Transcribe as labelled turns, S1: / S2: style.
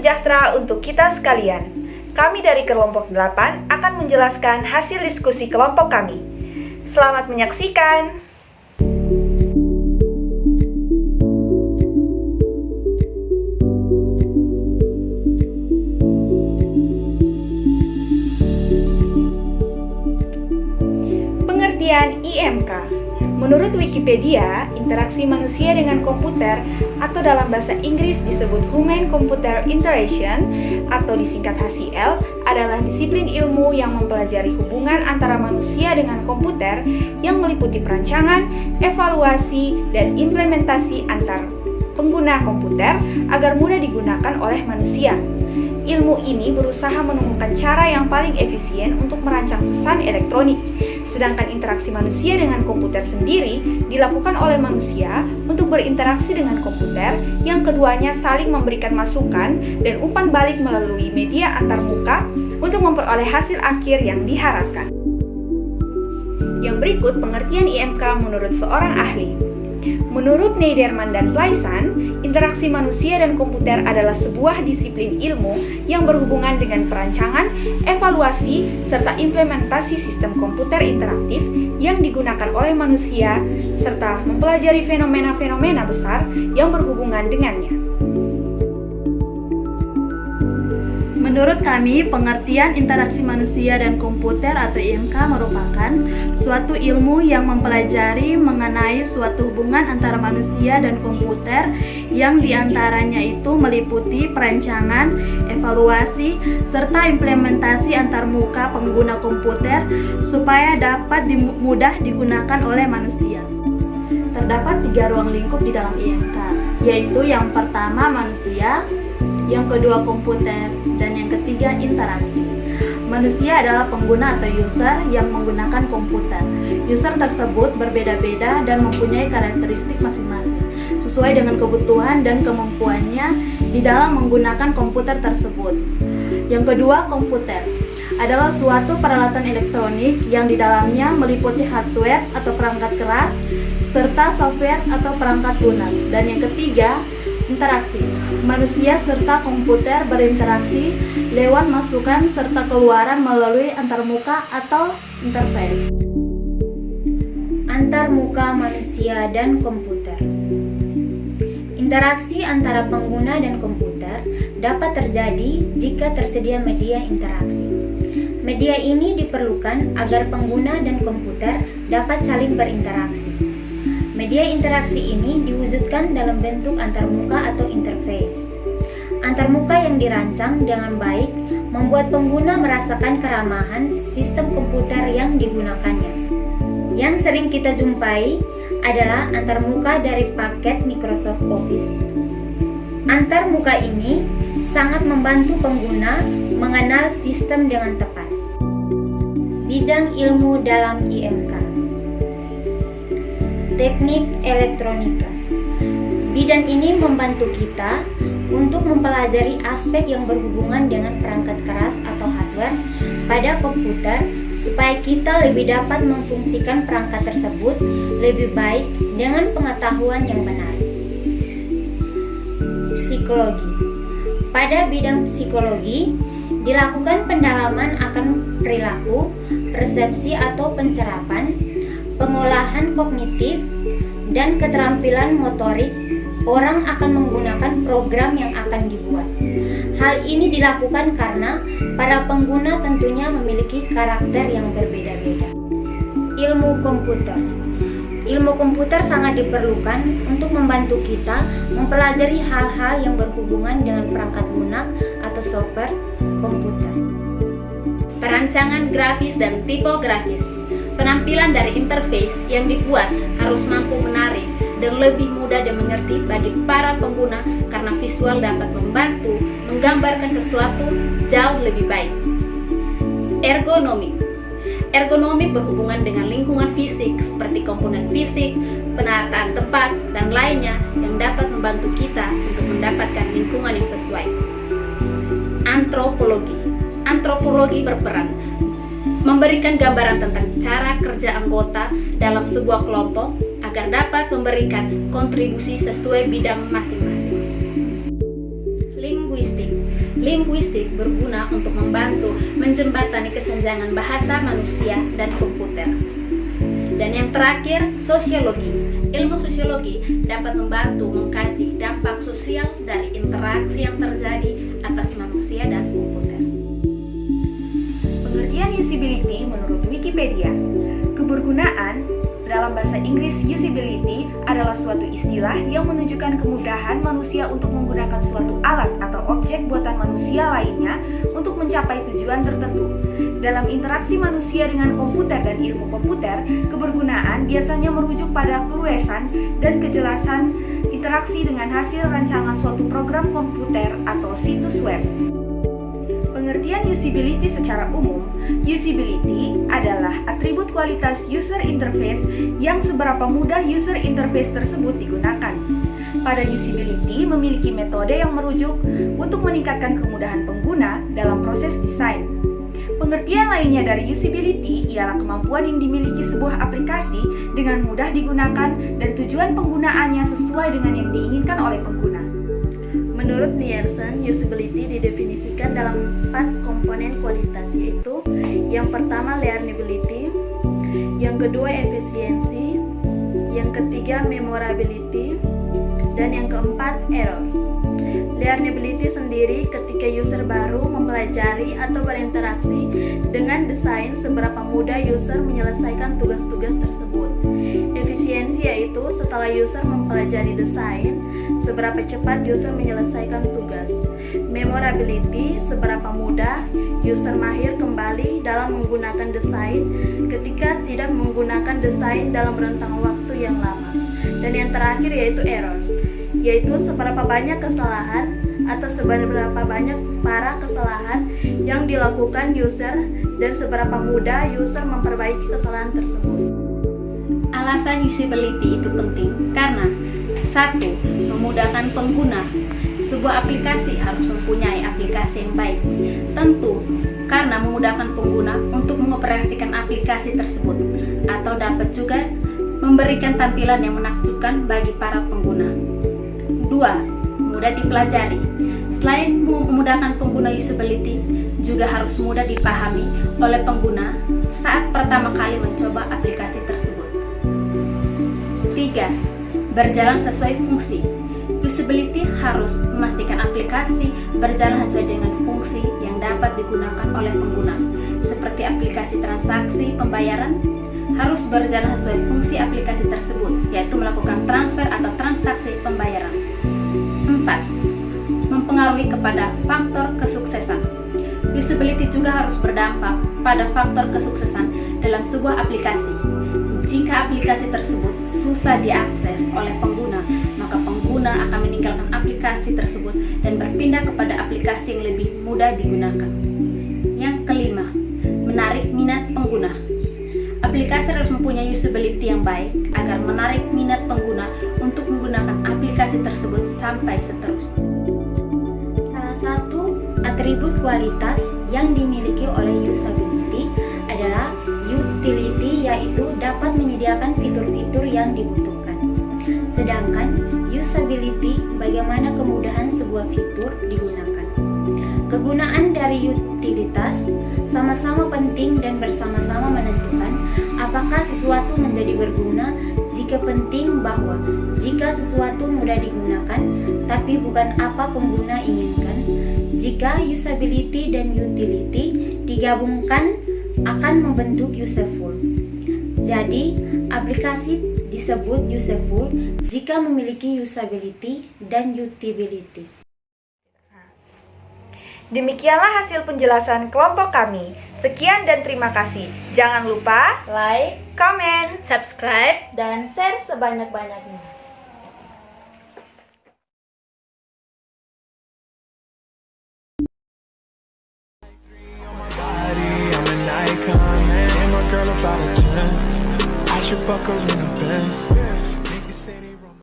S1: sejahtera untuk kita sekalian. Kami dari kelompok 8 akan menjelaskan hasil diskusi kelompok kami. Selamat menyaksikan. Pengertian IMK. Menurut Wikipedia, interaksi manusia dengan komputer atau dalam bahasa Inggris disebut Human-Computer Interaction atau disingkat HCL adalah disiplin ilmu yang mempelajari hubungan antara manusia dengan komputer yang meliputi perancangan, evaluasi, dan implementasi antar pengguna komputer agar mudah digunakan oleh manusia. Ilmu ini berusaha menemukan cara yang paling efisien untuk merancang pesan elektronik, sedangkan interaksi manusia dengan komputer sendiri dilakukan oleh manusia untuk berinteraksi dengan komputer yang keduanya saling memberikan masukan dan umpan balik melalui media antarmuka untuk memperoleh hasil akhir yang diharapkan. Yang berikut pengertian IMK menurut seorang ahli. Menurut Neiderman dan Playson, interaksi manusia dan komputer adalah sebuah disiplin ilmu yang berhubungan dengan perancangan, evaluasi, serta implementasi sistem komputer interaktif yang digunakan oleh manusia, serta mempelajari fenomena-fenomena besar yang berhubungan dengannya.
S2: Menurut kami, pengertian interaksi manusia dan komputer atau IMK merupakan suatu ilmu yang mempelajari mengenai suatu hubungan antara manusia dan komputer yang diantaranya itu meliputi perancangan, evaluasi, serta implementasi antarmuka pengguna komputer supaya dapat mudah digunakan oleh manusia. Terdapat 3 ruang lingkup di dalam IMK, yaitu yang pertama manusia, yang kedua komputer, dan yang ketiga interaksi. Manusia adalah pengguna atau user yang menggunakan komputer. User tersebut berbeda-beda dan mempunyai karakteristik masing-masing sesuai dengan kebutuhan dan kemampuannya di dalam menggunakan komputer tersebut. Yang kedua, komputer adalah suatu peralatan elektronik yang di dalamnya meliputi hardware atau perangkat keras serta software atau perangkat lunak. Dan yang ketiga, interaksi. Manusia serta komputer berinteraksi lewat masukan serta keluaran melalui antarmuka atau interface.
S3: Antarmuka manusia dan komputer. Interaksi antara pengguna dan komputer dapat terjadi jika tersedia media interaksi. Media ini diperlukan agar pengguna dan komputer dapat saling berinteraksi. Media interaksi ini diwujudkan dalam bentuk antarmuka atau interface. Antarmuka yang dirancang dengan baik membuat pengguna merasakan keramahan sistem komputer yang digunakannya. Yang sering kita jumpai adalah antarmuka dari paket Microsoft Office. Antarmuka ini sangat membantu pengguna mengenal sistem dengan tepat. Bidang ilmu dalam IMK. Teknik elektronika. Bidang ini membantu kita untuk mempelajari aspek yang berhubungan dengan perangkat keras atau hardware pada komputer supaya kita lebih dapat memfungsikan perangkat tersebut lebih baik dengan pengetahuan yang benar. Psikologi. Pada bidang psikologi, dilakukan pendalaman akan perilaku, persepsi atau pencerapan, pengolahan kognitif, dan keterampilan motorik. Orang akan menggunakan program yang akan dibuat. Hal ini dilakukan karena para pengguna tentunya memiliki karakter yang berbeda-beda. Ilmu komputer. Ilmu komputer sangat diperlukan untuk membantu kita mempelajari hal-hal yang berhubungan dengan perangkat lunak atau software komputer.
S4: Perancangan grafis dan tipografis. Penampilan dari interface yang dibuat harus mampu menarik dan lebih mudah dimengerti bagi para pengguna karena visual dapat membantu menggambarkan sesuatu jauh lebih baik. Ergonomik. Ergonomik berhubungan dengan lingkungan fisik seperti komponen fisik, penataan tempat, dan lainnya yang dapat membantu kita untuk mendapatkan lingkungan yang sesuai. Antropologi. Antropologi berperan memberikan gambaran tentang cara kerja anggota dalam sebuah kelompok agar dapat memberikan kontribusi sesuai bidang masing-masing. Linguistik. Linguistik berguna untuk membantu menjembatani kesenjangan bahasa manusia dan komputer. Dan yang terakhir, sosiologi. Ilmu sosiologi dapat membantu mengkaji dampak sosial dari interaksi yang terjadi atas manusia dan komputer.
S1: Pengertian usability menurut Wikipedia. Kebergunaan dalam bahasa Inggris, usability adalah suatu istilah yang menunjukkan kemudahan manusia untuk menggunakan suatu alat atau objek buatan manusia lainnya untuk mencapai tujuan tertentu. Dalam interaksi manusia dengan komputer dan ilmu komputer, kebergunaan biasanya merujuk pada keluasan dan kejelasan interaksi dengan hasil rancangan suatu program komputer atau situs web. Pengertian usability secara umum, usability adalah atribut kualitas user interface yang seberapa mudah user interface tersebut digunakan. Pada usability memiliki metode yang merujuk untuk meningkatkan kemudahan pengguna dalam proses desain. Pengertian lainnya dari usability ialah kemampuan yang dimiliki sebuah aplikasi dengan mudah digunakan dan tujuan penggunaannya sesuai dengan yang diinginkan oleh pengguna.
S2: Menurut Nielsen, usability didefinisikan dalam 4 komponen kualitas, yaitu yang pertama learnability, yang kedua efisiensi, yang ketiga memorability, dan yang keempat errors. Learnability sendiri ketika user baru mempelajari atau berinteraksi dengan desain seberapa mudah user menyelesaikan tugas-tugas tersebut. Efisiensi yaitu setelah user mempelajari desain, seberapa cepat user menyelesaikan tugas. Memorability, seberapa mudah user mahir kembali dalam menggunakan desain ketika tidak menggunakan desain dalam rentang waktu yang lama. Dan yang terakhir yaitu errors, yaitu seberapa banyak kesalahan atau seberapa banyak para kesalahan yang dilakukan user dan seberapa mudah user memperbaiki kesalahan tersebut.
S4: Alasan usability itu penting karena 1. Memudahkan pengguna. Sebuah aplikasi harus mempunyai aplikasi yang baik. Tentu, karena memudahkan pengguna untuk mengoperasikan aplikasi tersebut, atau dapat juga memberikan tampilan yang menakjubkan bagi para pengguna. 2. Mudah dipelajari. Selain memudahkan pengguna, usability juga harus mudah dipahami oleh pengguna saat pertama kali mencoba aplikasi tersebut. 3. Berjalan sesuai fungsi. Usability harus memastikan aplikasi berjalan sesuai dengan fungsi yang dapat digunakan oleh pengguna. Seperti aplikasi transaksi pembayaran harus berjalan sesuai fungsi aplikasi tersebut, yaitu melakukan transfer atau transaksi pembayaran. 4. Mempengaruhi kepada faktor kesuksesan. Usability juga harus berdampak pada faktor kesuksesan dalam sebuah aplikasi. Jika aplikasi tersebut susah diakses oleh pengguna, maka pengguna akan meninggalkan aplikasi tersebut dan berpindah kepada aplikasi yang lebih mudah digunakan. Yang kelima, menarik minat pengguna. Aplikasi harus mempunyai usability yang baik agar menarik minat pengguna untuk menggunakan aplikasi tersebut sampai seterusnya.
S3: Salah satu atribut kualitas yang dimiliki oleh usability adalah utility, yaitu dapat menyediakan fitur-fitur yang dibutuhkan. Sedangkan usability, bagaimana kemudahan sebuah fitur digunakan. Kegunaan dari utilitas sama-sama penting dan bersama-sama menentukan apakah sesuatu menjadi berguna. Jika penting bahwa jika sesuatu mudah digunakan tapi bukan apa pengguna inginkan. Jika usability dan utility digabungkan akan membentuk useful. Jadi, aplikasi disebut useful jika memiliki usability dan utility.
S1: Demikianlah hasil penjelasan kelompok kami. Sekian dan terima kasih. Jangan lupa
S2: Like,
S1: komen,
S4: Subscribe
S2: dan share sebanyak-banyaknya.